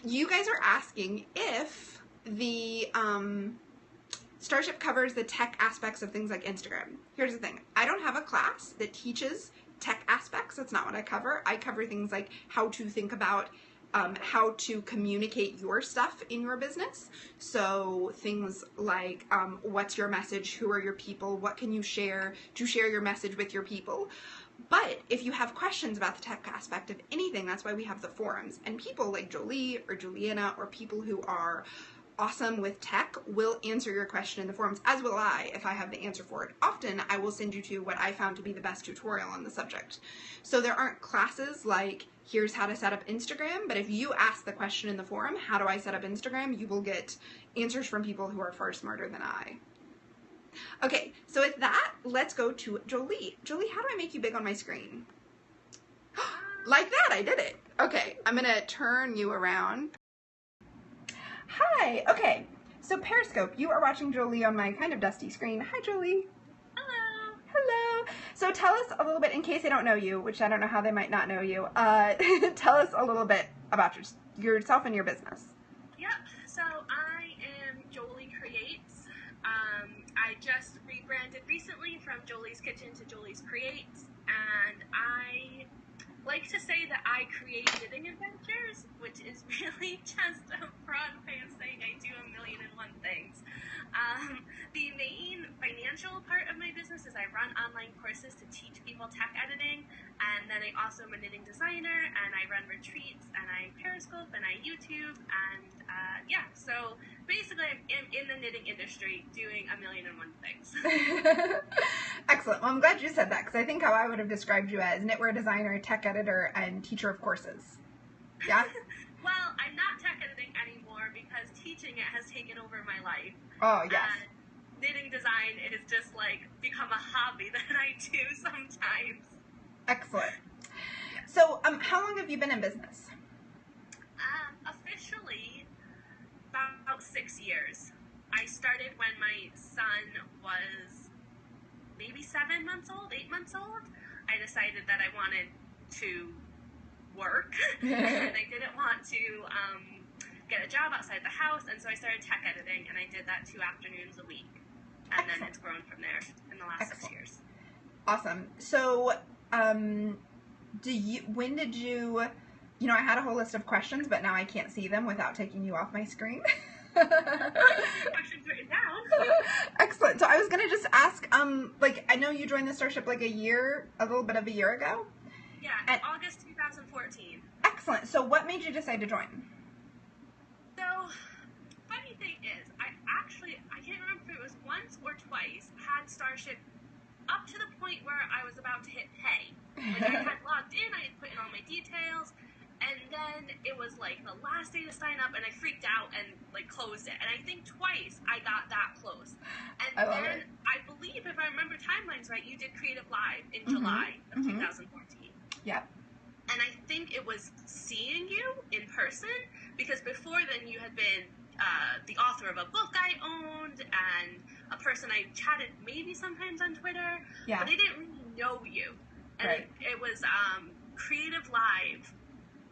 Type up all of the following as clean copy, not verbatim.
you guys are asking if the Starship covers the tech aspects of things like Instagram. Here's the thing. I don't have a class that teaches tech aspects. That's not what I cover. I cover things like how to think about how to communicate your stuff in your business. So things like what's your message, who are your people, what can you share to share your message with your people. But if you have questions about the tech aspect of anything, that's why we have the forums. And people like Joeli or Juliana or people who are awesome with tech will answer your question in the forums, as will I if I have the answer for it. Often I will send you to what I found to be the best tutorial on the subject. So there aren't classes like, here's how to set up Instagram, but if you ask the question in the forum, how do I set up Instagram, you will get answers from people who are far smarter than I. Okay, so with that, let's go to Joeli. Joeli, how do I make you big on my screen? Like that, I did it. Okay, I'm gonna turn you around. Hi, okay, so Periscope, you are watching Joeli on my kind of dusty screen. Hi, Joeli. Hello. Hello. So tell us a little bit, in case they don't know you, which I don't know how they might not know you, tell us a little bit about yourself and your business. Yep, so I am JoeliCreates. I just rebranded recently from Joeli's Kitchen to JoeliCreates, and I like to say that I create knitting adventures, which is really just a broad way of saying I do 1,000,001 things. The main financial part of my business is I run online courses to teach people tech editing, and then I also am a knitting designer, and I run retreats, and I Periscope, and I YouTube, and yeah, so basically I'm in the knitting industry doing 1,000,001 things. Excellent. Well, I'm glad you said that, because I think how I would have described you as knitwear designer, tech editor, and teacher of courses. Yeah? Well, I'm not tech editing anymore because teaching it has taken over my life. Oh, yes. Knitting design is just like become a hobby that I do sometimes. Excellent. So, how long have you been in business? Officially, about 6 years. I started when my son was maybe 7 months old, 8 months old. I decided that I wanted to work and I didn't want to get a job outside the house, and so I started tech editing, and I did that 2 afternoons a week, and Excellent. then it's grown from there in the last Excellent. 6 years. Awesome. So, when did you know, I had a whole list of questions, but now I can't see them without taking you off my screen. Questions written down. Excellent. So I was going to just ask, like, I know you joined the Starship like a little bit of a year ago. Yeah, August 2014. Excellent. So what made you decide to join? So, funny thing is, I can't remember if it was once or twice, had Starship up to the point where I was about to hit pay. Like, I had logged in, I had put in all my details, and then it was like the last day to sign up, and I freaked out and like closed it. And I think twice I got that close. And then I believe, if I remember timelines right, you did Creative Live in July of 2014. Yep. And I think it was seeing you in person, because before then you had been the author of a book I owned and a person I chatted maybe sometimes on Twitter, Yeah. but I didn't really know you. And Right. it was Creative Live,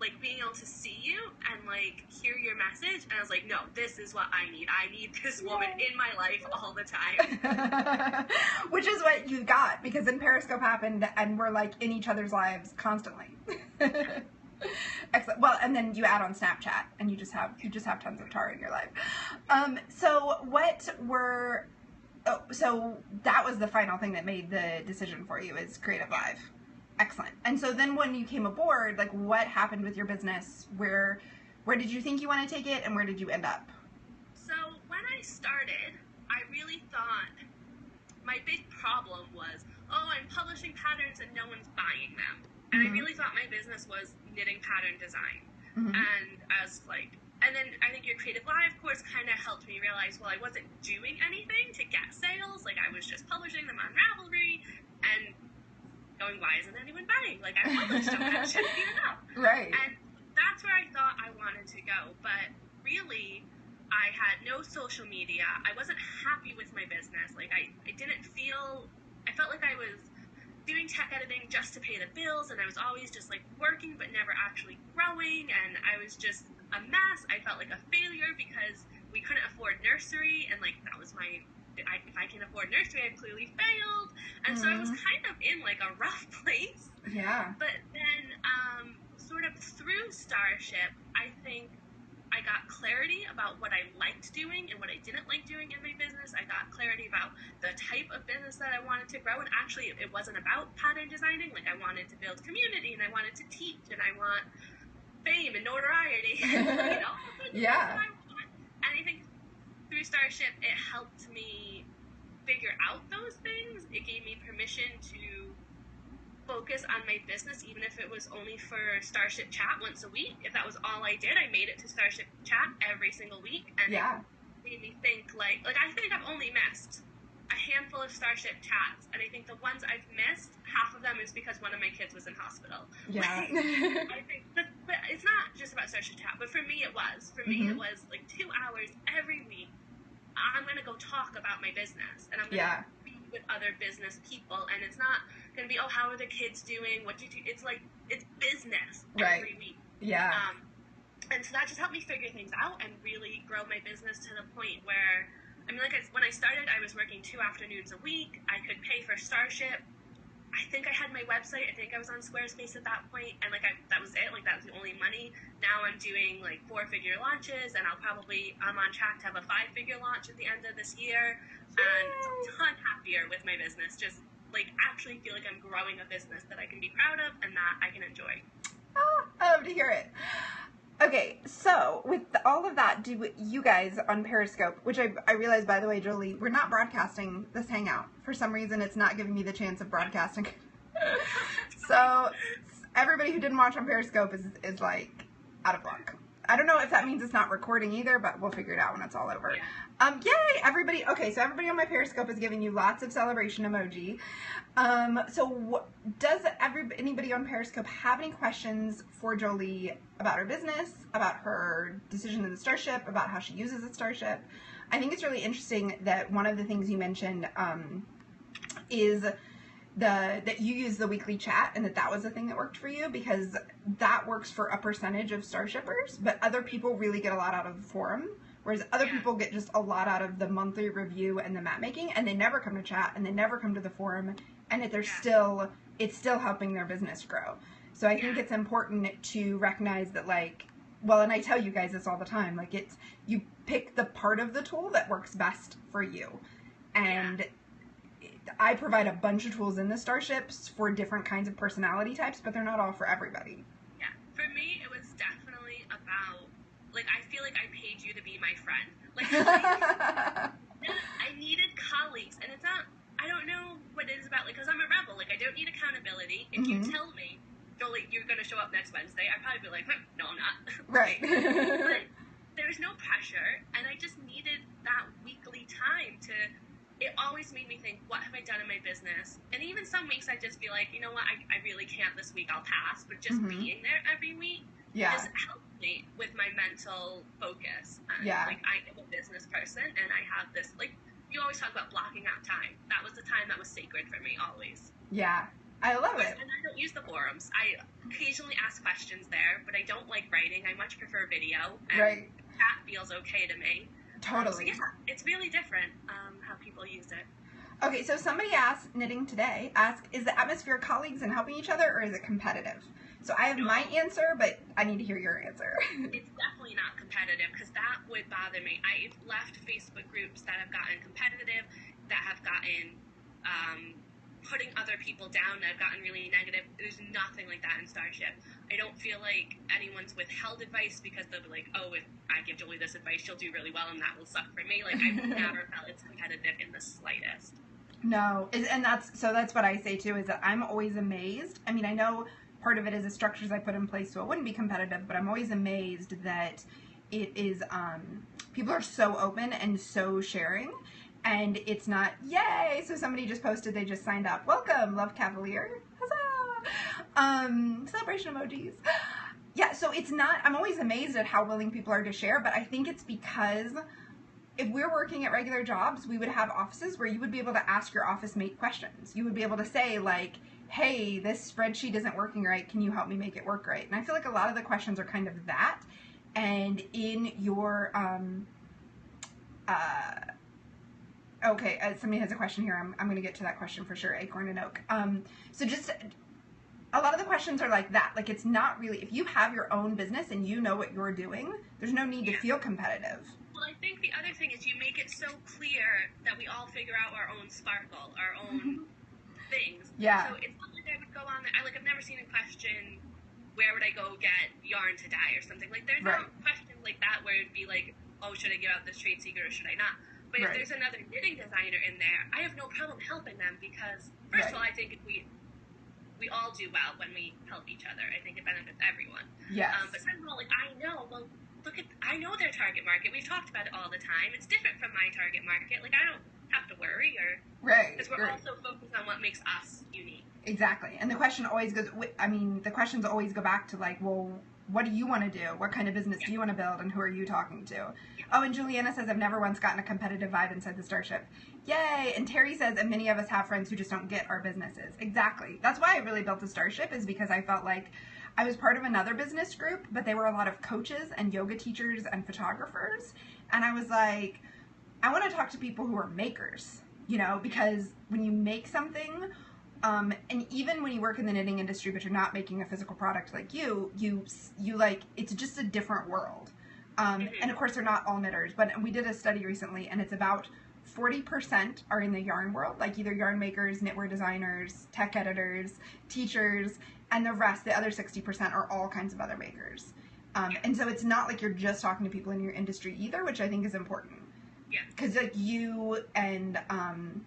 like being able to see you and like hear your message, and I was like, no, this is what I need. I need this woman in my life all the time. Which is what you got, because then Periscope happened and we're like in each other's lives constantly. Excellent. Well, and then you add on Snapchat and you just have tons of Tara in your life. So that was the final thing that made the decision for you, is Creative Live. Excellent. And so then when you came aboard, like, what happened with your business? Where did you think you want to take it, and where did you end up? So when I started, I really thought my big problem was, I'm publishing patterns and no one's buying them. And I really thought my business was knitting pattern design. And I was like, and then I think your Creative Live course kind of helped me realize, well, I wasn't doing anything to get sales. Like, I was just publishing them on Ravelry and going, why isn't anyone buying? Like, I published them, that should be enough. Right. And that's where I thought I wanted to go. But really, I had no social media. I wasn't happy with my business. Like, I felt like I was doing tech editing just to pay the bills, and I was always just like working but never actually growing, and I was just a mess. I felt like a failure because we couldn't afford nursery, and like that was my, if I can afford nursery, I've clearly failed. And so I was kind of in like a rough place. Yeah. But then sort of through Starship, I think I got clarity about what I liked doing and what I didn't like doing in my business. I got clarity about the type of business that I wanted to grow. And actually, it wasn't about pattern designing. Like, I wanted to build community, and I wanted to teach, and I want fame and notoriety. You know? Yeah. And I think through Starship, it helped me figure out those things. It gave me permission to focus on my business, even if it was only for Starship Chat once a week. If that was all I did, I made it to Starship Chat every single week, and it made me think like I think I've only missed a handful of Starship Chats, and I think the ones I've missed, half of them is because one of my kids was in hospital. Yeah. I think, but it's not just about Starship Chat, but for me it was. For me it was like 2 hours every week. I'm going to go talk about my business, and I'm going to be with other business people, and it's not going to be, oh, how are the kids doing? What do you do? It's like, it's business every week. Yeah. And so that just helped me figure things out and really grow my business to the point where, I mean, when I started, I was working 2 afternoons a week. I could pay for Starship. I think I had my website. I think I was on Squarespace at that point, and like that was it. Like that was the only money. Now I'm doing like 4-figure launches, and I'm on track to have a 5-figure launch at the end of this year, and a ton happier with my business. Just like actually feel like I'm growing a business that I can be proud of and that I can enjoy. Oh, I love to hear it. Okay, so with all of that, do you guys on Periscope, which I realize, by the way, Joeli, we're not broadcasting this hangout. For some reason, it's not giving me the chance of broadcasting. So everybody who didn't watch on Periscope is like out of luck. I don't know if that means it's not recording either, but we'll figure it out when it's all over. Yay, everybody. Okay, so everybody on my Periscope is giving you lots of celebration emoji. So does anybody on Periscope have any questions for Joeli about her business, about her decision in the Starship, about how she uses the Starship? I think it's really interesting that one of the things you mentioned is that you use the weekly chat, and that was a thing that worked for you, because that works for a percentage of Starshippers, but other people really get a lot out of the forum, whereas other people get just a lot out of the monthly review and the map making, and they never come to chat, and they never come to the forum, and it's still helping their business grow. So I think it's important to recognize that, like, well, and I tell you guys this all the time, like, you pick the part of the tool that works best for you. And I provide a bunch of tools in the Starships for different kinds of personality types, but they're not all for everybody. Yeah. For me, it was definitely about, like, I feel like I paid you to be my friend. Like, I needed colleagues, and it's not, I don't know what it is about, like, because I'm a rebel. Like, I don't need accountability. If you tell me, Joeli, you're going to show up next Wednesday, I'd probably be like, no, I'm not. Right. But there's no pressure, and I just needed that weekly time to, it always made me think, what have I done in my business? And even some weeks I'd just be like, you know what, I really can't this week, I'll pass. But just being there every week just helped me with my mental focus. And, like, I am a business person, and I have this, like, you always talk about blocking out time. That was the time that was sacred for me, always. Yeah. I love it. And I don't use the forums. I occasionally ask questions there, but I don't like writing. I much prefer video. And chat feels okay to me. Totally. So yeah, it's really different how people use it. Okay, so somebody asked, Knitting Today, is the atmosphere colleagues and helping each other, or is it competitive? So I have my answer, but I need to hear your answer. It's definitely not competitive, because that would bother me. I've left Facebook groups that have gotten competitive, that have gotten putting other people down, that have gotten really negative. There's nothing like that in Starship. I don't feel like anyone's withheld advice because they'll be like, oh, if I give Joeli this advice, she'll do really well, and that will suck for me. Like, I've never felt it's competitive in the slightest. No, and that's what I say too, is that I'm always amazed. I mean, I know part of it is the structures I put in place so it wouldn't be competitive, but I'm always amazed that it is, people are so open and so sharing. And it's not, yay, so somebody just posted, they just signed up. Welcome, Love Cavalier. Huzzah! Celebration emojis. Yeah, so it's not, I'm always amazed at how willing people are to share, but I think it's because if we're working at regular jobs, we would have offices where you would be able to ask your office mate questions. You would be able to say, like, hey, this spreadsheet isn't working right, can you help me make it work right? And I feel like a lot of the questions are kind of that. And in your, somebody has a question here. I'm going to get to that question for sure, Acorn and Oak. So just a lot of the questions are like that. Like, it's not really, if you have your own business and you know what you're doing, there's no need to feel competitive. Well, I think the other thing is you make it so clear that we all figure out our own sparkle, our own things. Yeah. So it's not like I would go on there. I've never seen a question, where would I go get yarn to dye or something. Like, there's no question like that where it'd be like, oh, should I give out this trade secret or should I not? But if there's another knitting designer in there, I have no problem helping them because, first of all, I think if we all do well when we help each other. I think it benefits everyone. Yes. But second of all, like, I know their target market. We've talked about it all the time. It's different from my target market. Like, I don't have to worry because we're also focused on what makes us unique. Exactly. And the question always goes, the questions always go back to like, well, what do you want to do? What kind of business do you want to build? And who are you talking to? Yeah. Oh, and Juliana says, I've never once gotten a competitive vibe inside the Starship. Yay. And Terry says, and many of us have friends who just don't get our businesses. Exactly. That's why I really built the Starship, is because I felt like I was part of another business group, but they were a lot of coaches and yoga teachers and photographers. And I was like, I want to talk to people who are makers, because when you make something, and even when you work in the knitting industry, but you're not making a physical product like you like, it's just a different world. And of course they're not all knitters, but we did a study recently and it's about 40% are in the yarn world, like either yarn makers, knitwear designers, tech editors, teachers, and the rest, the other 60% are all kinds of other makers. And so it's not like you're just talking to people in your industry either, which I think is important. Yeah. Because like you and I'm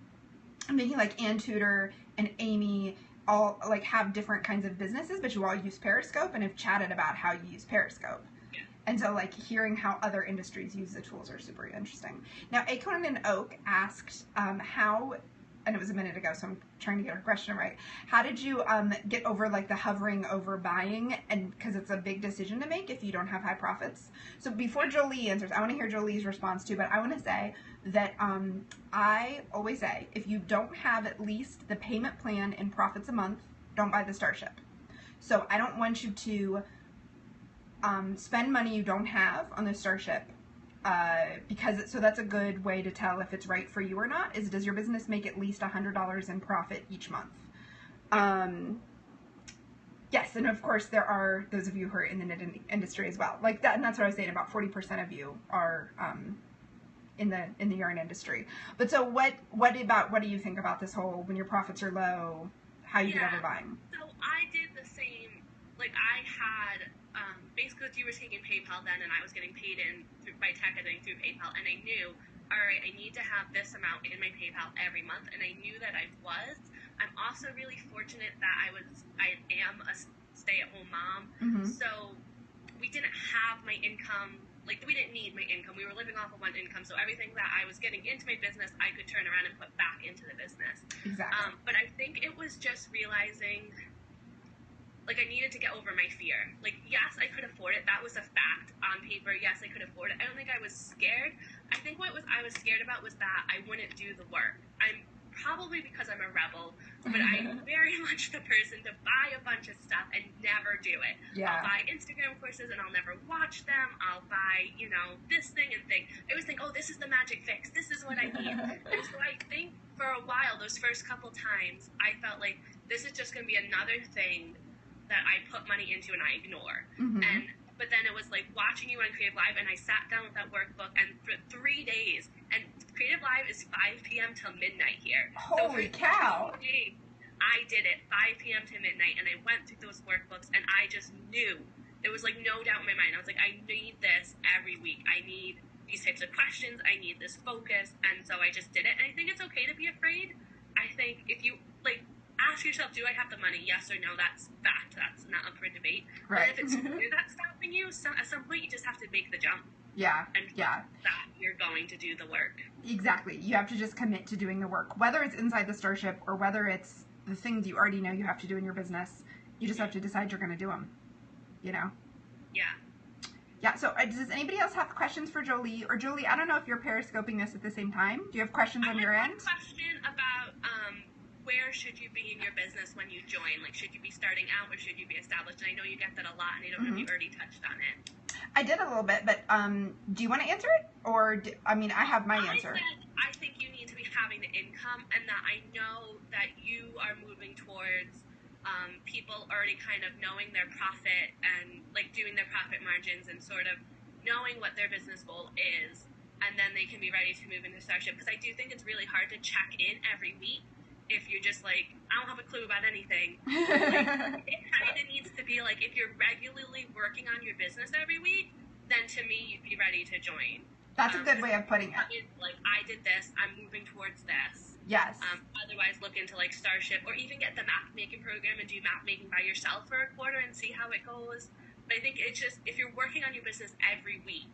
thinking like Ann Tudor and Amy all like have different kinds of businesses, but you all use Periscope and have chatted about how you use Periscope. Yeah. And so like hearing how other industries use the tools are super interesting. Now Acorn and Oak asked how, and it was a minute ago, so I'm trying to get her question right. How did you get over like the hovering over buying, and because it's a big decision to make if you don't have high profits? So before Jolie answers, I want to hear Jolie's response too, but I want to say that I always say, if you don't have at least the payment plan in profits a month, don't buy the Starship. So I don't want you to spend money you don't have on the Starship. So that's a good way to tell if it's right for you or not, is does your business make at least $100 in profit each month? Yes, and of course there are those of you who are in the knitting industry as well. Like that, and that's what I was saying, about 40% of you are in the yarn industry. But so what do you think about this whole, when your profits are low, how you get over buying? So I did the same, like I had basically you were taking PayPal then, and I was getting paid by tech editing through PayPal, and I knew, all right, I need to have this amount in my PayPal every month, and I knew that I was. I'm also really fortunate that I am a stay-at-home mom, so we didn't have my income, like we didn't need my income. We were living off of one income, so everything that I was getting into my business, I could turn around and put back into the business. Exactly. But I think it was just realizing, like, I needed to get over my fear. Like, yes, I could afford it. That was a fact on paper. Yes, I could afford it. I don't think I was scared. I think I was scared about was that I wouldn't do the work. I'm probably because I'm a rebel, but I'm very much the person to buy a bunch of stuff and never do it. Yeah. I'll buy Instagram courses and I'll never watch them. I'll buy, this thing and thing. I always think, oh, this is the magic fix. This is what I need. And so I think for a while, those first couple times, I felt like this is just going to be another thing that I put money into and I ignore. But then it was like watching you on Creative Live, and I sat down with that workbook, and for 3 days, and Creative Live is 5 p.m. till midnight here. Holy cow! 3 days, I did it 5 p.m. to midnight, and I went through those workbooks, and I just knew. There was like no doubt in my mind. I was like, I need this every week. I need these types of questions. I need this focus, and so I just did it. And I think it's okay to be afraid. I think if you ask yourself, do I have the money? Yes or no. That's fact. That's not up for debate. Right. But if it's fear that's stopping you, at some point you just have to make the jump. Yeah. And that you're going to do the work. Exactly. You have to just commit to doing the work, whether it's inside the Starship or whether it's the things you already know you have to do in your business. You just have to decide you're going to do them. Yeah. Yeah. So does anybody else have questions for Jolie? Or Jolie, I don't know if you're periscoping this at the same time. Do you have questions on your end? I have a question about where should you be in your business when you join? Like, should you be starting out or should you be established? And I know you get that a lot, and I don't know if you already touched on it. I did a little bit, but do you want to answer it? Or, I have my answer. I think you need to be having the income, and that I know that you are moving towards people already kind of knowing their profit and, like, doing their profit margins and sort of knowing what their business goal is, and then they can be ready to move into Starship. Because I do think it's really hard to check in every week if you're just like, I don't have a clue about anything. Like, it kind of needs to be like, if you're regularly working on your business every week, then to me, you'd be ready to join. That's a good way of putting it. Like, I did this, I'm moving towards this. Yes. Otherwise, look into, like, Starship, or even get the map making program and do map making by yourself for a quarter and see how it goes. But I think it's just, if you're working on your business every week,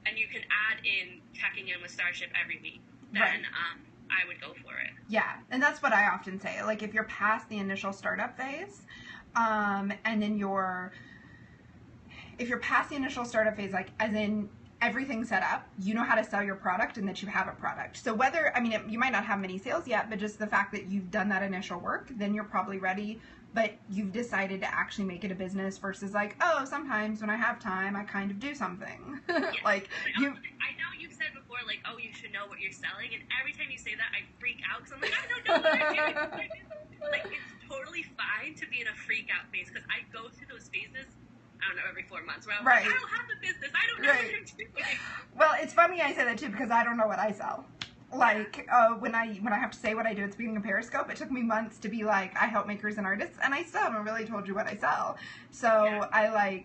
and you can add in checking in with Starship every week, then I would go for it. Yeah, and that's what I often say. Like, if you're past the initial startup phase, and then if you're past the initial startup phase, like, as in everything's set up, you know how to sell your product and that you have a product. So whether, you might not have many sales yet, but just the fact that you've done that initial work, then you're probably ready, but you've decided to actually make it a business versus like, oh, sometimes when I have time, I kind of do something. Yes. Like, I know you've said before, like, oh, you should know what you're selling, and every time you say that, I freak out, because I'm like, I don't know what I'm doing. Like, it's totally fine to be in a freak out phase, because I go through those phases, I don't know, every 4 months, where I'm like, I don't have a business, I don't know what I'm doing. Well, it's funny I say that too, because I don't know what I sell. Like, when I have to say what I do at the beginning of Periscope, it took me months to be like, I help makers and artists, and I still haven't really told you what I sell. So I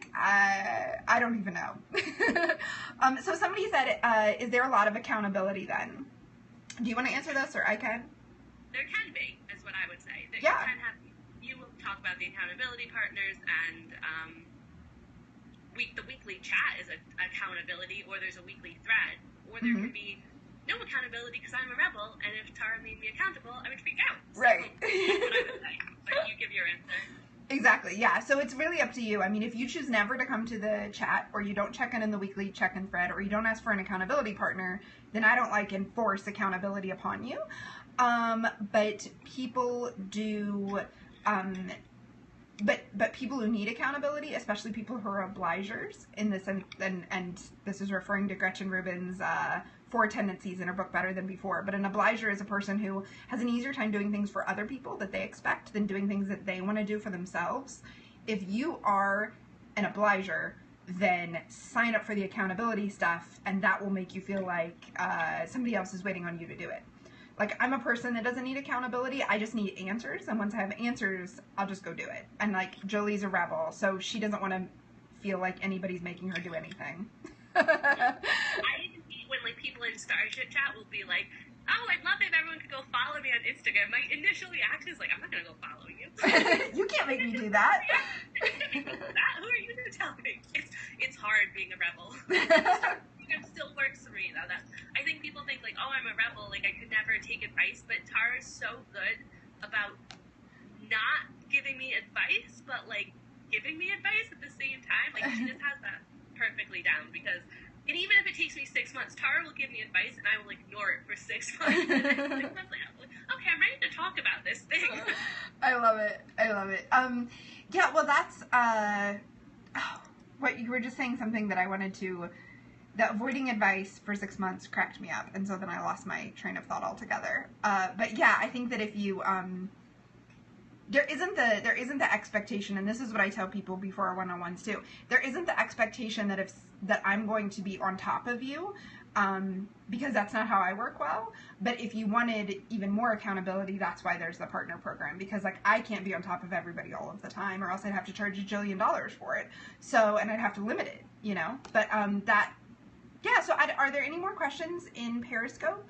don't even know. So somebody said, is there a lot of accountability then? Do you want to answer this, or I can? There can be, is what I would say. That yeah. You will talk about the accountability partners, and the weekly chat is accountability, or there's a weekly thread, or there can be no accountability because I'm a rebel, and if Tara made me accountable, I would freak out. So right. That's what I would say. But you give your answer. Exactly, yeah. So it's really up to you. If you choose never to come to the chat, or you don't check in the weekly check-in thread, or you don't ask for an accountability partner, then I don't enforce accountability upon you. But people do, but people who need accountability, especially people who are obligers in this, and this is referring to Gretchen Rubin's 4 Tendencies in her book Better Than Before. But an obliger is a person who has an easier time doing things for other people that they expect than doing things that they want to do for themselves. If you are an obliger, then sign up for the accountability stuff, and that will make you feel like somebody else is waiting on you to do it. Like, I'm a person that doesn't need accountability, I just need answers, and once I have answers, I'll just go do it. And, like, Jolie's a rebel, so she doesn't want to feel like anybody's making her do anything. I even see when, like, people in Starship chat will be like, oh, I'd love it if everyone could go follow me on Instagram. My initial reaction is like, I'm not going to go follow you. You can't make me do that. Who are you to tell me? It's hard being a rebel. It still works for me, though. I think people think, like, oh, I'm a rebel, like, I could never take advice, but Tara's so good about not giving me advice, but, like, giving me advice at the same time. Like, she just has that perfectly down, because, and even if it takes me 6 months, Tara will give me advice, and I will ignore it for 6 months. And then 6 months later, I'm like, okay, I'm ready to talk about this thing. I love it. Yeah, well, that's, what you were just saying, something that I wanted to, that avoiding advice for 6 months cracked me up, and so then I lost my train of thought altogether. But yeah, I think that if you, there isn't the expectation, and this is what I tell people before our one-on-ones too. There isn't the expectation that I'm going to be on top of you, because that's not how I work well. But if you wanted even more accountability, that's why there's the partner program, because, like, I can't be on top of everybody all of the time, or else I'd have to charge $1 jillion for it. So, and I'd have to limit it, you know. But yeah. So, are there any more questions in Periscope?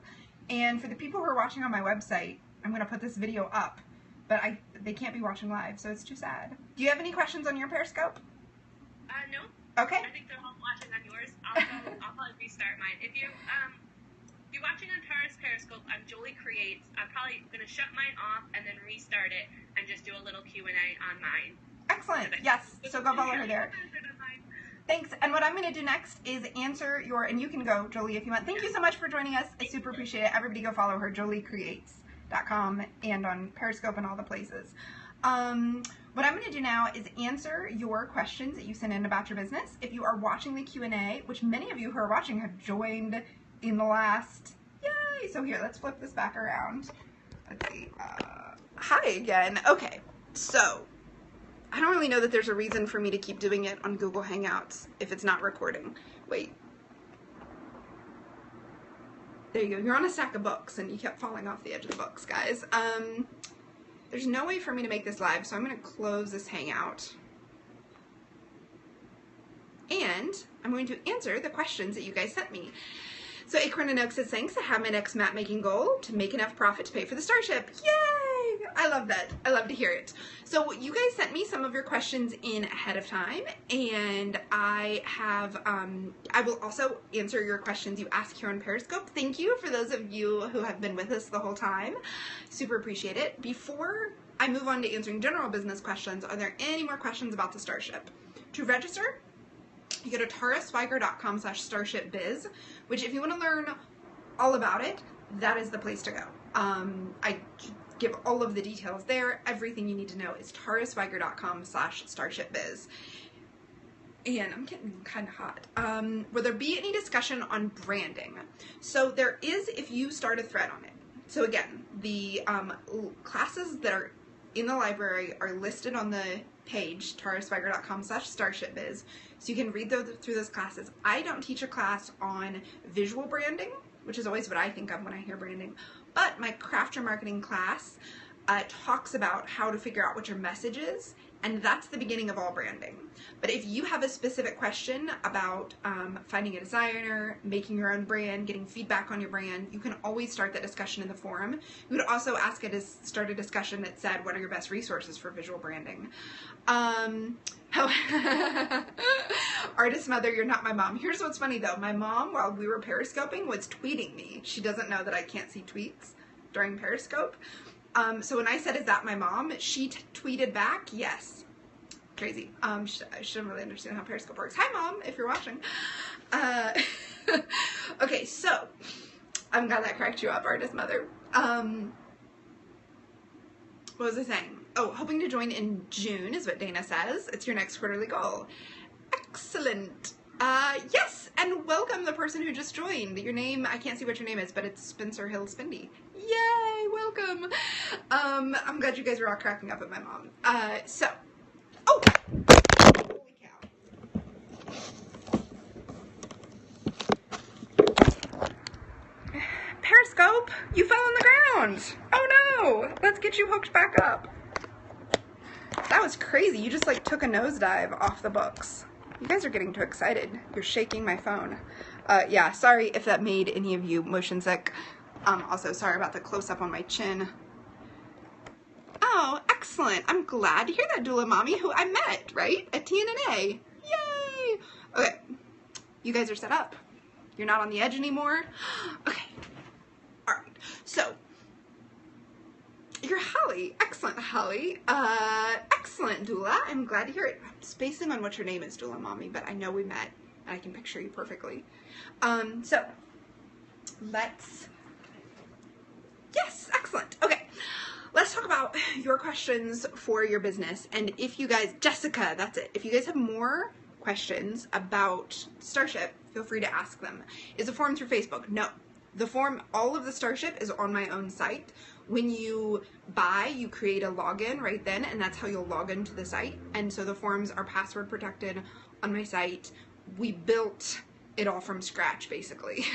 And for the people who are watching on my website, I'm going to put this video up, but they can't be watching live, so it's too sad. Do you have any questions on your Periscope? No. Okay. I think they're all watching on yours. I'll probably restart mine. If you're watching on Tara's Periscope, I'm JoeliCreates. I'm probably going to shut mine off and then restart it and just do a little Q&A on mine. Excellent. Yes. So go follow her there. Thanks. And what I'm going to do next is answer your, and you can go, Joeli, if you want. Thank you so much for joining us. I super appreciate it. Everybody go follow her, JoeliCreates. joeli.com and on Periscope and all the places. What I'm going to do now is answer your questions that you sent in about your business. If you are watching the Q&A, which many of you who are watching have joined in the last, yay! So here, let's flip this back around. Let's see. Hi again. Okay, so I don't really know that there's a reason for me to keep doing it on Google Hangouts if it's not recording. Wait. There you go. You're on a stack of books and you kept falling off the edge of the books, guys. There's no way for me to make this live, so I'm going to close this Hangout. And I'm going to answer the questions that you guys sent me. So Acorn and Oak says, thanks. I have my next map making goal to make enough profit to pay for the Starship. Yay! I love that. I love to hear it. So you guys sent me some of your questions in ahead of time, and I have, I will also answer your questions you ask here on Periscope. Thank you for those of you who have been with us the whole time. Super appreciate it. Before I move on to answering general business questions, are there any more questions about the Starship? To register, you go to taraswiger.com/starshipbiz, which if you want to learn all about it, that is the place to go. I give all of the details there. Everything you need to know is taraswiger.com/starshipbiz. And I'm getting kind of hot. Will there be any discussion on branding? So there is if you start a thread on it. So again, the classes that are in the library are listed on the page, taraswiger.com/starshipbiz. So you can read through those classes. I don't teach a class on visual branding, which is always what I think of when I hear branding. But my craft your marketing class talks about how to figure out what your message is, and that's the beginning of all branding. But if you have a specific question about finding a designer, making your own brand, getting feedback on your brand, you can always start that discussion in the forum. You would also ask it to start a discussion that said, what are your best resources for visual branding? Artist mother, you're not my mom. Here's what's funny though. My mom, while we were periscoping, was tweeting me. She doesn't know that I can't see tweets during Periscope. So when I said, is that my mom? She tweeted back, yes. Crazy. She doesn't really understand how Periscope works. Hi mom, if you're watching. Okay, so I'm glad that cracked you up, artist mother. What was I saying? Oh, hoping to join in June is what Dana says. It's your next quarterly goal. Excellent. Yes, and welcome the person who just joined. Your name, I can't see what your name is, but it's Spencer Hill Spindy. Yay, welcome. I'm glad you guys are all cracking up at my mom. Oh, holy cow. Periscope, you fell on the ground. Oh no, let's get you hooked back up. That was crazy. You just like took a nosedive off the books. You guys are getting too excited. You're shaking my phone. Yeah, sorry if that made any of you motion sick. Also, sorry about the close-up on my chin. Oh, excellent. I'm glad to hear that, Doula Mommy, who I met, right? At TNNA. Yay! Okay, you guys are set up. You're not on the edge anymore. Okay. All right. So, you're Holly. Excellent, Holly. Excellent, Doula. I'm glad to hear it. I'm spacing on what your name is, Doula Mommy, but I know we met, and I can picture you perfectly. So, let's... Yes, excellent. Okay, let's talk about your questions for your business. And if you guys... Jessica, that's it. If you guys have more questions about Starship, feel free to ask them. Is the form through Facebook? No. The form, all of the Starship is on my own site. When you buy, you create a login right then, and that's how you'll log into the site. And so the forms are password protected on my site. We built it all from scratch, basically,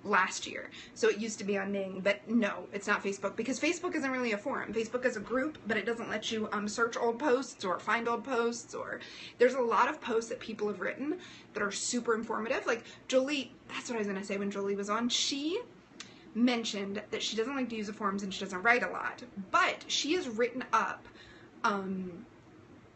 last year. So it used to be on Ning, but no, it's not Facebook, because Facebook isn't really a forum. Facebook is a group, but it doesn't let you search old posts or find old posts, or there's a lot of posts that people have written that are super informative. Like Joeli, that's what I was going to say when Joeli was on. She mentioned that she doesn't like to use the forums and she doesn't write a lot, but she has written up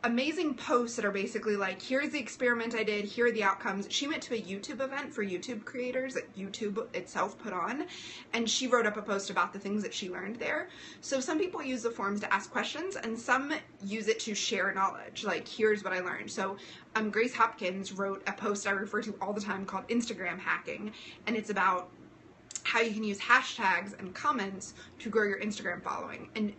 amazing posts that are basically like, here's the experiment I did, here are the outcomes. She went to a YouTube event for YouTube creators that YouTube itself put on, and she wrote up a post about the things that she learned there. So some people use the forums to ask questions, and some use it to share knowledge, like here's what I learned. So Grace Hopkins wrote a post I refer to all the time called Instagram hacking, and it's about how you can use hashtags and comments to grow your Instagram following. And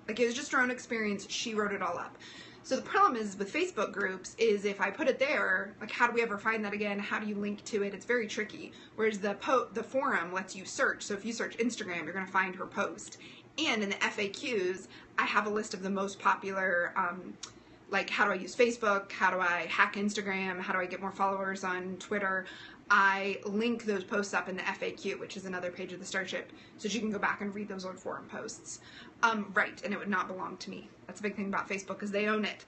like, it was just her own experience. She wrote it all up. So the problem is with Facebook groups is if I put it there, like, how do we ever find that again? How do you link to it? It's very tricky. Whereas the forum lets you search. So if you search Instagram, you're going to find her post. And in the FAQs, I have a list of the most popular, like, how do I use Facebook? How do I hack Instagram? How do I get more followers on Twitter? I link those posts up in the FAQ, which is another page of the Starship, so that you can go back and read those old forum posts. Right, and it would not belong to me. That's a big thing about Facebook, is they own it.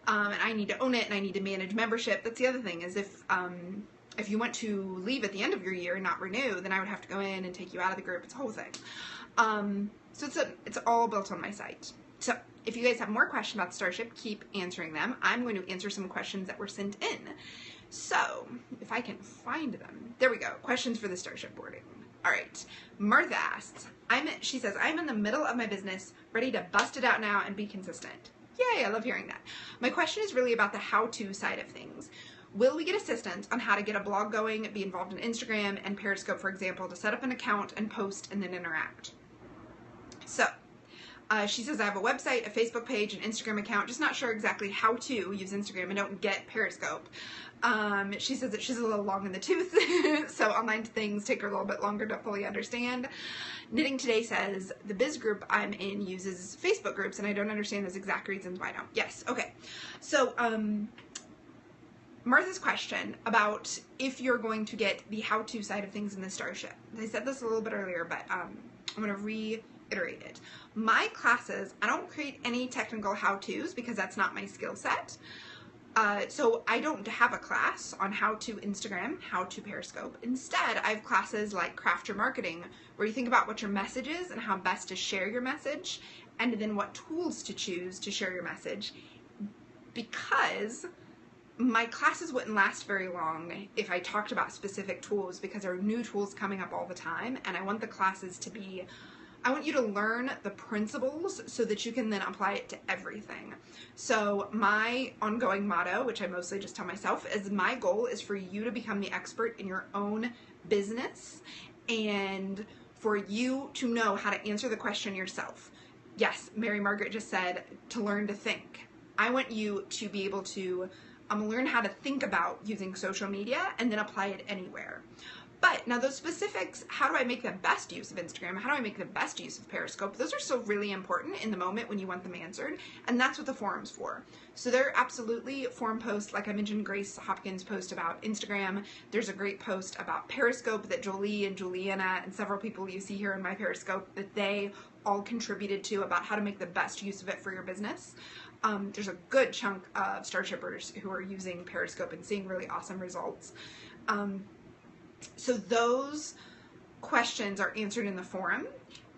And I need to own it, and I need to manage membership. That's the other thing, is if you want to leave at the end of your year and not renew, then I would have to go in and take you out of the group. It's a whole thing. So it's all built on my site. So if you guys have more questions about Starship, keep answering them. I'm going to answer some questions that were sent in. So if I can find them. There we go. Questions for the Starship boarding. All right. Martha asks, she says, I'm in the middle of my business, ready to bust it out now and be consistent. Yay, I love hearing that. My question is really about the how-to side of things. Will we get assistance on how to get a blog going, be involved in Instagram and Periscope, for example, to set up an account and post and then interact? So she says, I have a website, a Facebook page, an Instagram account, just not sure exactly how to use Instagram. I don't get Periscope. She says that she's a little long in the tooth, so online things take her a little bit longer to fully understand. Knitting Today says, the biz group I'm in uses Facebook groups, and I don't understand those exact reasons why I don't. Yes, okay. So, Martha's question about if you're going to get the how-to side of things in the Starship. I said this a little bit earlier, but I'm going to reiterate it. My classes, I don't create any technical how-tos because that's not my skill set. So I don't have a class on how to Instagram, how to Periscope. Instead, I have classes like Craft Your Marketing, where you think about what your message is and how best to share your message, and then what tools to choose to share your message. Because my classes wouldn't last very long if I talked about specific tools, because there are new tools coming up all the time, and I want the classes to be, I want you to learn the principles so that you can then apply it to everything. So my ongoing motto, which I mostly just tell myself, is my goal is for you to become the expert in your own business and for you to know how to answer the question yourself. Yes, Mary Margaret just said to learn to think. I want you to be able to learn how to think about using social media and then apply it anywhere. But now those specifics, how do I make the best use of Instagram? How do I make the best use of Periscope? Those are still really important in the moment when you want them answered. And that's what the forum's for. So there are absolutely forum posts, like I mentioned Grace Hopkins' post about Instagram. There's a great post about Periscope that Joeli and Juliana and several people you see here in my Periscope that they all contributed to about how to make the best use of it for your business. There's a good chunk of Starshippers who are using Periscope and seeing really awesome results. So those questions are answered in the forum,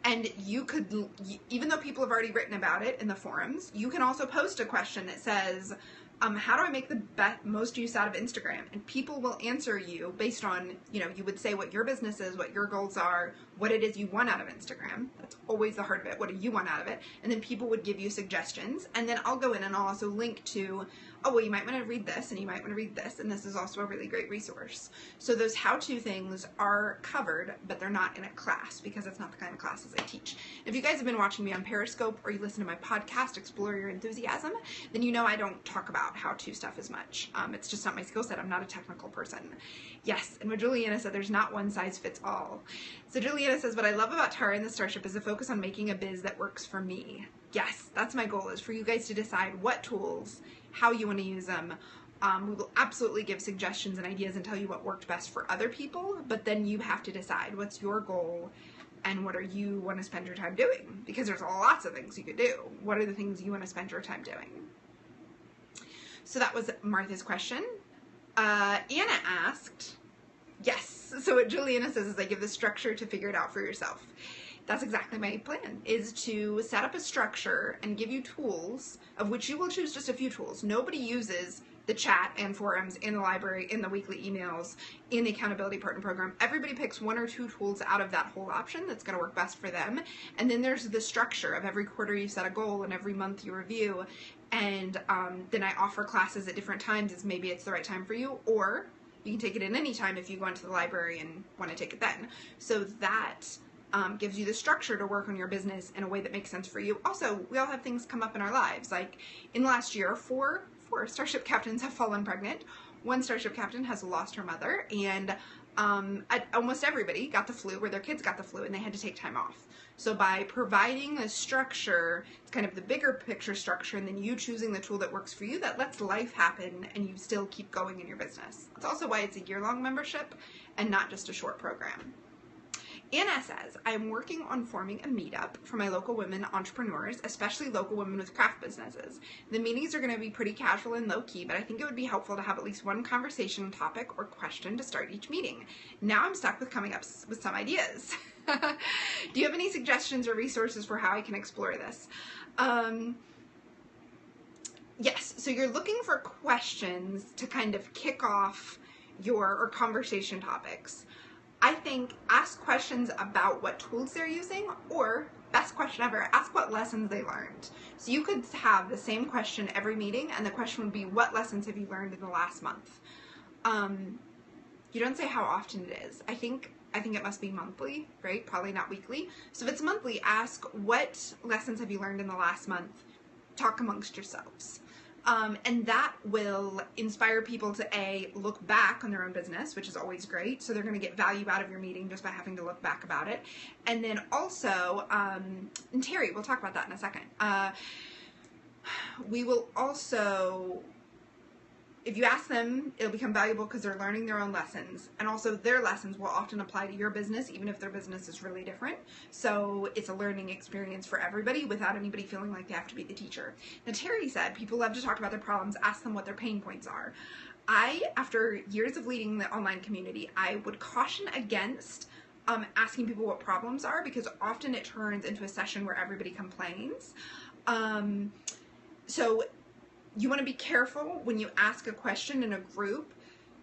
and you could, even though people have already written about it in the forums, you can also post a question that says, how do I make the most use out of Instagram? And people will answer you based on, you would say what your business is, what your goals are, what it is you want out of Instagram. That's always the heart of it. What do you want out of it? And then people would give you suggestions. And then I'll go in and I'll also link to, oh, well, you might want to read this and you might want to read this. And this is also a really great resource. So those how-to things are covered, but they're not in a class because that's not the kind of classes I teach. If you guys have been watching me on Periscope or you listen to my podcast, Explore Your Enthusiasm, then you know I don't talk about how-to stuff as much. It's just not my skill set. I'm not a technical person. Yes, and what Juliana said, there's not one size fits all. So Juliana says, what I love about Tara and the Starship is a focus on making a biz that works for me. Yes, that's my goal, is for you guys to decide what tools, how you want to use them. We will absolutely give suggestions and ideas and tell you what worked best for other people, but then you have to decide what's your goal and what are you want to spend your time doing, because there's lots of things you could do. What are the things you want to spend your time doing? So that was Martha's question. Anna asked, yes, so what Juliana says is I give the structure to figure it out for yourself. That's exactly my plan, is to set up a structure and give you tools, of which you will choose just a few tools. Nobody uses the chat and forums in the library, in the weekly emails, in the accountability partner program. Everybody picks one or two tools out of that whole option that's going to work best for them. And then there's the structure of every quarter you set a goal and every month you review. And then I offer classes at different times as maybe it's the right time for you, or You can take it in any time if you go into the library and want to take it then. So that gives you the structure to work on your business in a way that makes sense for you. Also, we all have things come up in our lives. Like in the last year, four Starship captains have fallen pregnant. One Starship captain has lost her mother, and almost everybody got the flu, or their kids got the flu, and they had to take time off. So by providing the structure, it's kind of the bigger picture structure, and then you choosing the tool that works for you, that lets life happen and you still keep going in your business. That's also why it's a year-long membership and not just a short program. Anna says, I'm working on forming a meetup for my local women entrepreneurs, especially local women with craft businesses. The meetings are going to be pretty casual and low-key, but I think it would be helpful to have at least one conversation topic or question to start each meeting. Now I'm stuck with coming up with some ideas. Do you have any suggestions or resources for how I can explore this? Yes, so you're looking for questions to kind of kick off your conversation topics. I think ask questions about what tools they're using, or best question ever, ask what lessons they learned. So you could have the same question every meeting, and the question would be, what lessons have you learned in the last month? You don't say how often it is. I think it must be monthly, right? Probably not weekly. So if it's monthly, ask what lessons have you learned in the last month? Talk amongst yourselves. And that will inspire people to look back on their own business, which is always great. So they're going to get value out of your meeting just by having to look back about it. And then also, and Terry, we'll talk about that in a second. We will also, if you ask them, it'll become valuable because they're learning their own lessons. And also their lessons will often apply to your business, even if their business is really different. So it's a learning experience for everybody without anybody feeling like they have to be the teacher. Now, Terry said, people love to talk about their problems, ask them what their pain points are. After years of leading the online community, I would caution against asking people what problems are, because often it turns into a session where everybody complains. So you want to be careful when you ask a question in a group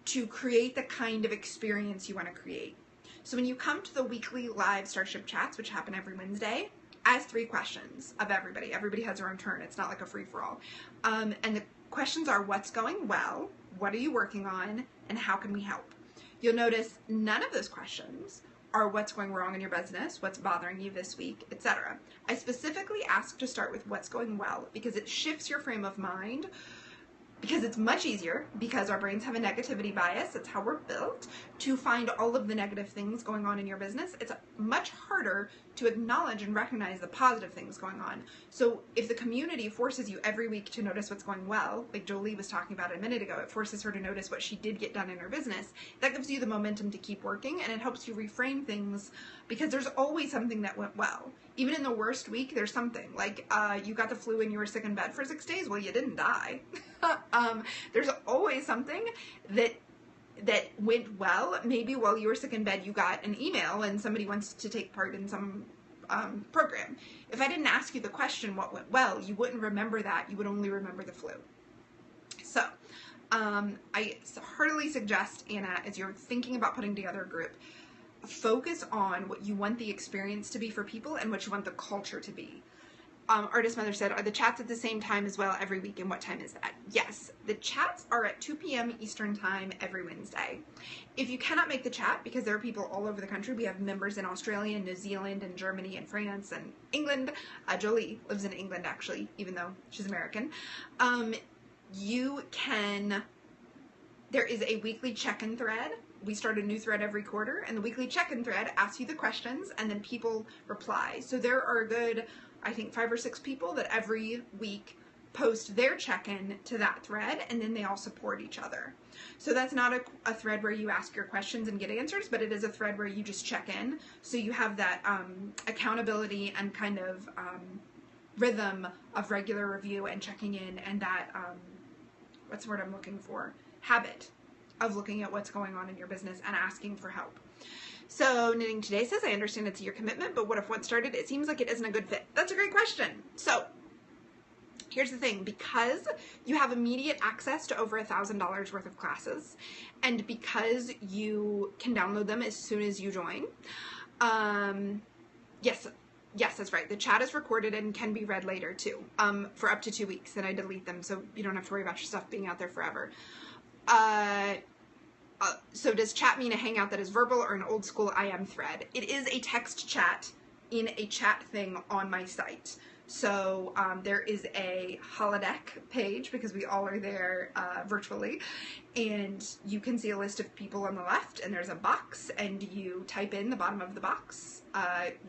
to create the kind of experience you want to create. So when you come to the weekly live Starship chats, which happen every Wednesday, ask 3 questions of everybody. Everybody has their own turn. It's not like a free-for-all. And the questions are, what's going well? What are you working on? And how can we help? You'll notice none of those questions are what's going wrong in your business, what's bothering you this week, etc. I specifically ask to start with what's going well, because it shifts your frame of mind, because it's much easier, because our brains have a negativity bias, that's how we're built, to find all of the negative things going on in your business. It's much harder to acknowledge and recognize the positive things going on. So if the community forces you every week to notice what's going well, like Joeli was talking about a minute ago, it forces her to notice what she did get done in her business, that gives you the momentum to keep working, and it helps you reframe things, because there's always something that went well. Even in the worst week, there's something. Like, you got the flu and you were sick in bed for 6 days. Well, you didn't die. There's always something that went well. Maybe while you were sick in bed, you got an email and somebody wants to take part in some program. If I didn't ask you the question, what went well, you wouldn't remember that. You would only remember the flu. So, I heartily suggest, Anna, as you're thinking about putting together a group, focus on what you want the experience to be for people and what you want the culture to be. Artist Mother said, are the chats at the same time as well every week, and what time is that? Yes, the chats are at 2 p.m. Eastern Time every Wednesday. If you cannot make the chat, because there are people all over the country, we have members in Australia and New Zealand and Germany and France and England. Joeli lives in England, actually, even though she's American. There is a weekly check-in thread. We start a new thread every quarter, and the weekly check-in thread asks you the questions, and then people reply. So there are a good, I think, 5 or 6 people that every week post their check-in to that thread, and then they all support each other. So that's not a thread where you ask your questions and get answers, but it is a thread where you just check in. So you have that accountability and kind of rhythm of regular review and checking in, and that, what's the word I'm looking for? Habit of looking at what's going on in your business and asking for help. So Knitting Today says, I understand it's a year commitment, but what if once started, it seems like it isn't a good fit? That's a great question. So here's the thing, because you have immediate access to over $1,000 worth of classes, and because you can download them as soon as you join, yes, that's right. The chat is recorded and can be read later too, for up to 2 weeks. Then I delete them, so you don't have to worry about your stuff being out there forever. So does chat mean a hangout that is verbal or an old school IM thread? It is a text chat in a chat thing on my site. So there is a holodeck page because we all are there virtually, and you can see a list of people on the left, and there's a box, and you type in the bottom of the box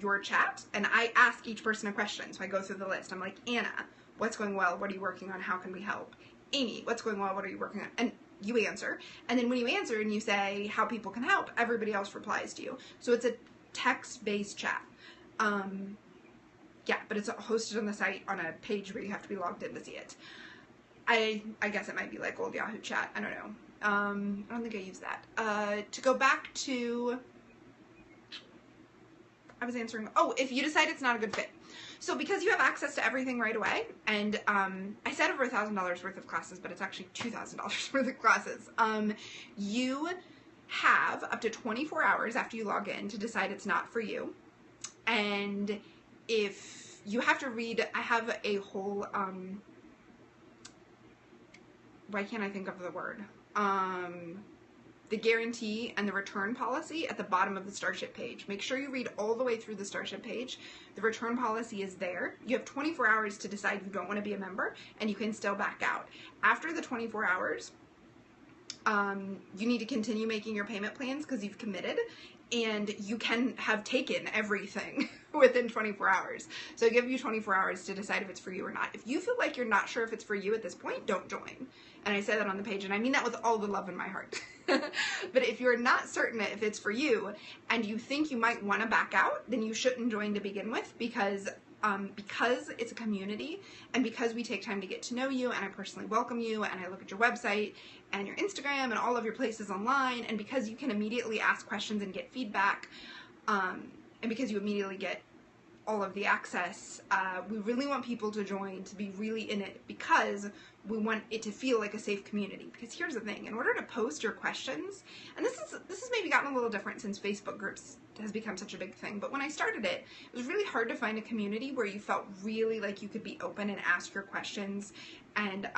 your chat, and I ask each person a question. So I go through the list. I'm like, Anna, what's going well? What are you working on? How can we help? Amy, what's going well? What are you working on? And you answer. And then when you answer and you say how people can help, everybody else replies to you. So it's a text-based chat. Yeah, but it's hosted on the site on a page where you have to be logged in to see it. I guess it might be like old Yahoo chat. I don't know. I don't think I use that. To go back to, I was answering, oh, if you decide it's not a good fit. So because you have access to everything right away, and I said over $1,000 worth of classes, but it's actually $2,000 worth of classes, you have up to 24 hours after you log in to decide it's not for you. And if you have to read, I have a whole, why can't I think of the word? The guarantee and the return policy at the bottom of the Starship page. Make sure you read all the way through the Starship page. The return policy is there. You have 24 hours to decide you don't want to be a member, and you can still back out. After the 24 hours, you need to continue making your payment plans because you've committed, and you can have taken everything within 24 hours. So I give you 24 hours to decide if it's for you or not. If you feel like you're not sure if it's for you at this point, don't join. And I say that on the page, and I mean that with all the love in my heart. But if you're not certain if it's for you and you think you might want to back out, then you shouldn't join to begin with, because it's a community, and because we take time to get to know you, and I personally welcome you, and I look at your website and your Instagram and all of your places online, and because you can immediately ask questions and get feedback, and because you immediately get all of the access, we really want people to join, to be really in it, because we want it to feel like a safe community. Because here's the thing, in order to post your questions, and this has maybe gotten a little different since Facebook groups has become such a big thing, but when I started it, it was really hard to find a community where you felt really like you could be open and ask your questions and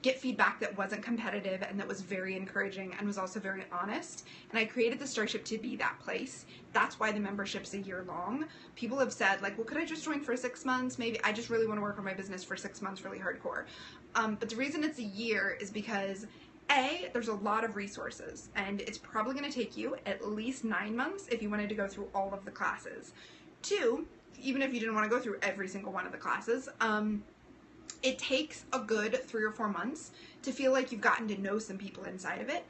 get feedback that wasn't competitive and that was very encouraging and was also very honest. And I created the Starship to be that place. That's why the membership's a year long. People have said, like, well, could I just join for 6 months? Maybe I just really want to work on my business for 6 months really hardcore. But the reason it's a year is because A, there's a lot of resources, and it's probably going to take you at least 9 months if you wanted to go through all of the classes. 2, even if you didn't want to go through every single one of the classes, it takes a good 3 or 4 months to feel like you've gotten to know some people inside of it,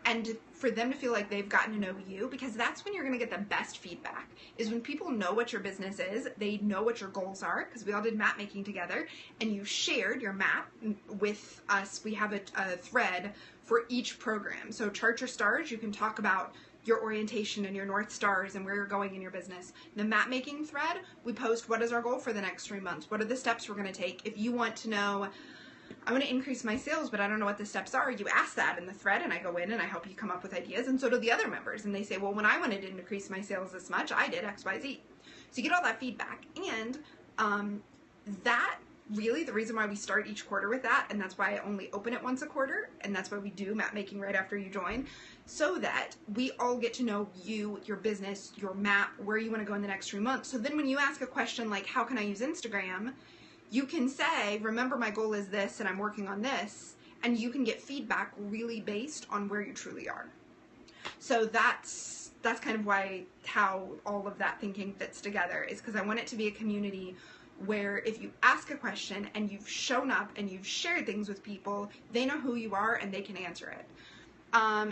and for them to feel like they've gotten to know you, because that's when you're going to get the best feedback, is when people know what your business is, they know what your goals are, because we all did map making together, and you shared your map with us. We have a thread for each program. So Chart Your Stars, you can talk about your orientation and your North Stars and where you're going in your business. The map making thread, we post what is our goal for the next 3 months, what are the steps we're going to take. If you want to know, I want to increase my sales, but I don't know what the steps are, you ask that in the thread, and I go in and I help you come up with ideas, and so do the other members. And they say, well, when I wanted to increase my sales this much, I did X, Y, Z. So you get all that feedback, and that really the reason why we start each quarter with that, and that's why I only open it once a quarter, and that's why we do map making right after you join, so that we all get to know you, your business, your map, where you want to go in the next 3 months. So then when you ask a question like, how can I use Instagram? You can say, remember my goal is this and I'm working on this, and you can get feedback really based on where you truly are. So that's kind of how all of that thinking fits together, is because I want it to be a community where if you ask a question and you've shown up and you've shared things with people, they know who you are and they can answer it.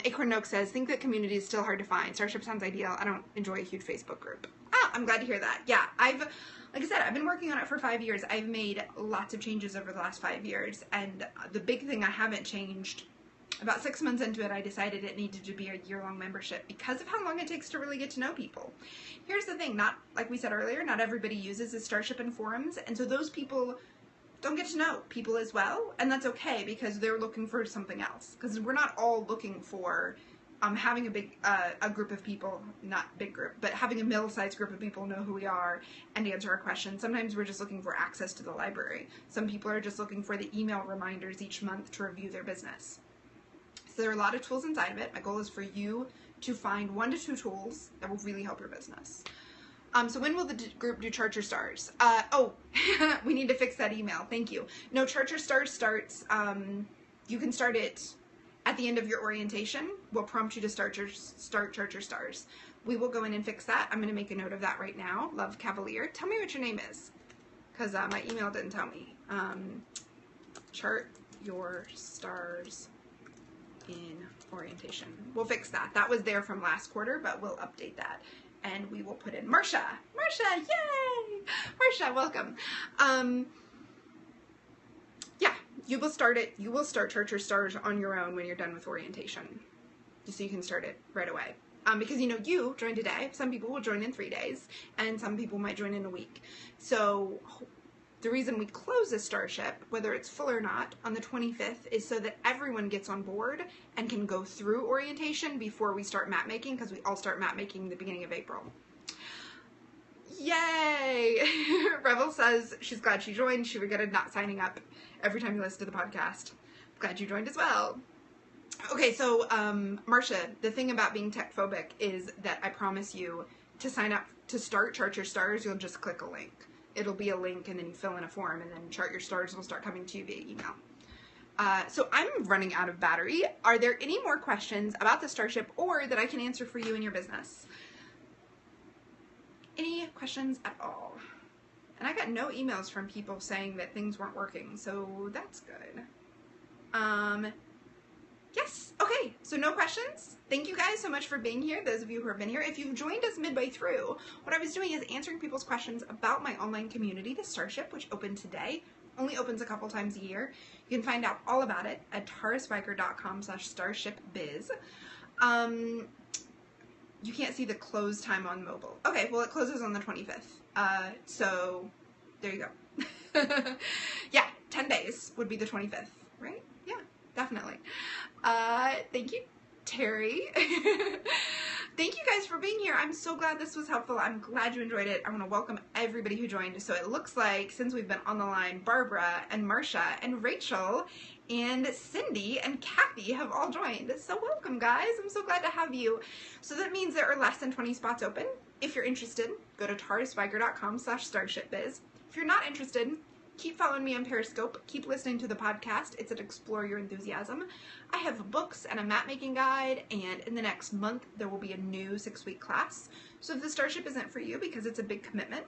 Acorn Noak says, think that community is still hard to find. Starship sounds ideal. I don't enjoy a huge Facebook group. Ah, I'm glad to hear that. Yeah, like I said, I've been working on it for 5 years. I've made lots of changes over the last 5 years, and the big thing I haven't changed, about 6 months into it, I decided it needed to be a year-long membership because of how long it takes to really get to know people. Here's the thing, not like we said earlier, not everybody uses the Starship and forums, and so those people don't get to know people as well, and that's okay because they're looking for something else. Because we're not all looking for having a group of people, not big group, but having a middle-sized group of people know who we are and answer our questions. Sometimes we're just looking for access to the library. Some people are just looking for the email reminders each month to review their business. So there are a lot of tools inside of it. My goal is for you to find 1 to 2 tools that will really help your business. So when will the group do Chart Your Stars? We need to fix that email. Thank you. No, Chart Your Stars starts, you can start it at the end of your orientation. We'll prompt you to start Chart Your Stars. We will go in and fix that. I'm going to make a note of that right now. Love Cavalier. Tell me what your name is, because my email didn't tell me. Chart Your Stars in orientation. We'll fix that. That was there from last quarter, but we'll update that. And we will put in Marsha. Marsha, yay! Marsha, welcome. Yeah, you will start it. You will start Chart Your Stars on your own when you're done with orientation, just so you can start it right away. Because you joined today. Some people will join in 3 days, and some people might join in a week. So the reason we close the Starship, whether it's full or not, on the 25th is so that everyone gets on board and can go through orientation before we start map making, because we all start map making the beginning of April. Yay! Revel says she's glad she joined. She regretted not signing up every time you listen to the podcast. Glad you joined as well. Okay, so Marsha, the thing about being tech phobic is that I promise you to sign up to start Chart Your Stars, you'll just click a link. It'll be a link, and then you fill in a form, and then Chart Your Stars will start coming to you via email. So I'm running out of battery. Are there any more questions about the Starship or that I can answer for you in your business? Any questions at all? And I got no emails from people saying that things weren't working, so that's good. Yes, okay, so no questions. Thank you guys so much for being here, those of you who have been here. If you've joined us midway through, what I was doing is answering people's questions about my online community, the Starship, which opened today. Only opens a couple times a year. You can find out all about it at taraspiker.com/starshipbiz. You can't see the close time on mobile. Okay, well, it closes on the 25th. So there you go. Yeah, 10 days would be the 25th, right? Yeah, definitely. Thank you, Terry. Thank you guys for being here. I'm so glad this was helpful. I'm glad you enjoyed it. I want to welcome everybody who joined. So it looks like since we've been on the line, Barbara and Marsha and Rachel and Cindy and Kathy have all joined. So welcome, guys. I'm so glad to have you. So that means there are less than 20 spots open. If you're interested, go to taraspiker.com/starshipbiz. If you're not interested, keep following me on Periscope. Keep listening to the podcast. It's at Explore Your Enthusiasm. I have books and a map making guide, and in the next month there will be a new 6-week class. So if the Starship isn't for you because it's a big commitment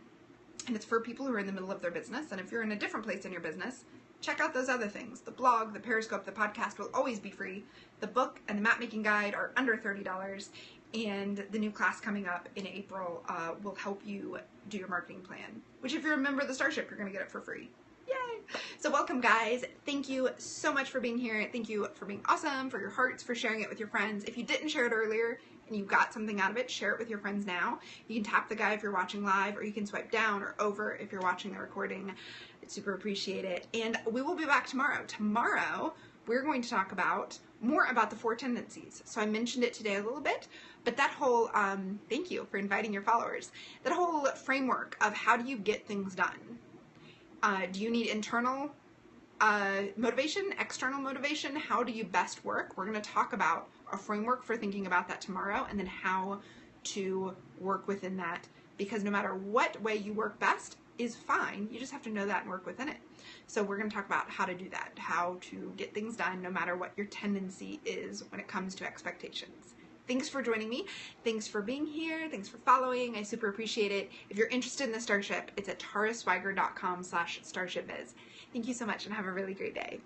and it's for people who are in the middle of their business, and if you're in a different place in your business, check out those other things. The blog, the Periscope, the podcast will always be free. The book and the map making guide are under $30, and the new class coming up in April will help you do your marketing plan, which if you're a member of the Starship, you're going to get it for free. Yay! So welcome, guys. Thank you so much for being here. Thank you for being awesome, for your hearts, for sharing it with your friends. If you didn't share it earlier and you got something out of it, share it with your friends now. You can tap the guy if you're watching live, or you can swipe down or over if you're watching the recording. I'd super appreciate it. And we will be back tomorrow. Tomorrow, we're going to talk about more about the 4 tendencies. So I mentioned it today a little bit, but that whole, thank you for inviting your followers, that whole framework of how do you get things done? Do you need internal motivation, external motivation? How do you best work? We're going to talk about a framework for thinking about that tomorrow, and then how to work within that, because no matter what way you work best is fine. You just have to know that and work within it. So we're going to talk about how to do that, how to get things done no matter what your tendency is when it comes to expectations. Thanks for joining me. Thanks for being here. Thanks for following. I super appreciate it. If you're interested in the Starship, it's at taraswiger.com/starshipbiz. Thank you so much and have a really great day.